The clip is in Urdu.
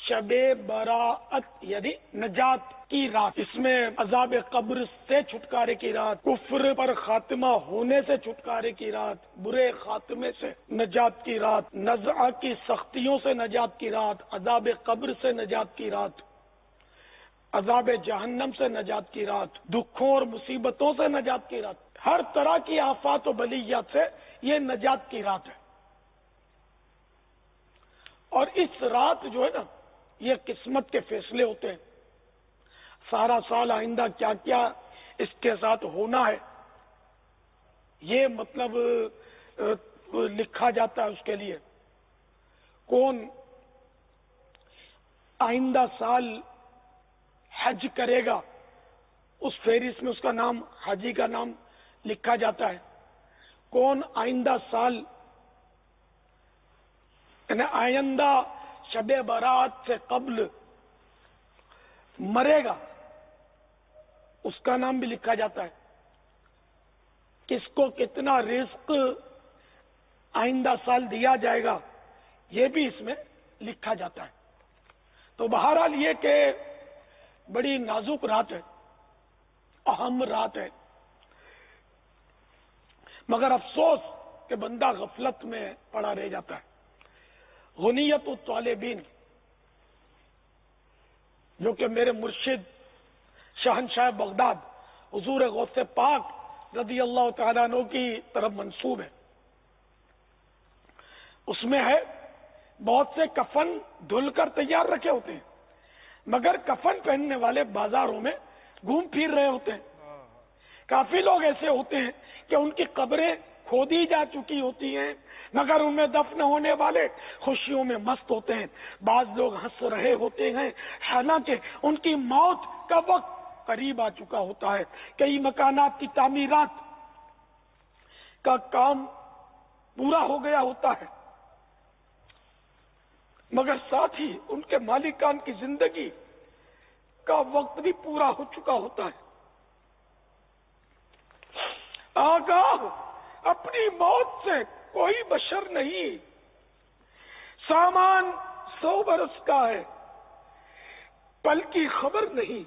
شب براءت یعنی نجات کی رات، اس میں عذاب قبر سے چھٹکارے کی رات، کفر پر خاتمہ ہونے سے چھٹکارے کی رات، برے خاتمے سے نجات کی رات، نزع کی سختیوں سے نجات کی رات، عذاب قبر سے نجات کی رات، عذاب جہنم سے نجات کی رات، دکھوں اور مصیبتوں سے نجات کی رات، ہر طرح کی آفات و بلیات سے یہ نجات کی رات ہے۔ اور اس رات جو ہے نا، یہ قسمت کے فیصلے ہوتے ہیں، سارا سال آئندہ کیا کیا اس کے ساتھ ہونا ہے، یہ مطلب لکھا جاتا ہے اس کے لیے۔ کون آئندہ سال حج کرے گا، اس فہرست میں اس کا نام، حاجی کا نام لکھا جاتا ہے۔ کون آئندہ سال یعنی آئندہ شب برات سے قبل مرے گا، اس کا نام بھی لکھا جاتا ہے۔ کس کو کتنا رزق آئندہ سال دیا جائے گا، یہ بھی اس میں لکھا جاتا ہے۔ تو بہرحال یہ کہ بڑی نازک رات ہے، اہم رات ہے، مگر افسوس کہ بندہ غفلت میں پڑا رہ جاتا ہے۔ غنیت الطالبین، جو کہ میرے مرشد شہنشاہ بغداد حضور غوث پاک رضی اللہ تعالیٰ عنہ کی طرف منسوب ہے، اس میں ہے بہت سے کفن دھل کر تیار رکھے ہوتے ہیں، مگر کفن پہننے والے بازاروں میں گھوم پھر رہے ہوتے ہیں۔ کافی لوگ ایسے ہوتے ہیں کہ ان کی قبریں کھودی جا چکی ہوتی ہیں، مگر ان میں دفن ہونے والے خوشیوں میں مست ہوتے ہیں۔ بعض لوگ ہنس رہے ہوتے ہیں، حالانکہ ان کی موت کا وقت قریب آ چکا ہوتا ہے۔ کئی مکانات کی تعمیرات کا کام پورا ہو گیا ہوتا ہے، مگر ساتھ ہی ان کے مالکان کی زندگی کا وقت بھی پورا ہو چکا ہوتا ہے۔ آگاہ اپنی موت سے کوئی بشر نہیں، سامان 100 برس کا ہے، پل کی خبر نہیں۔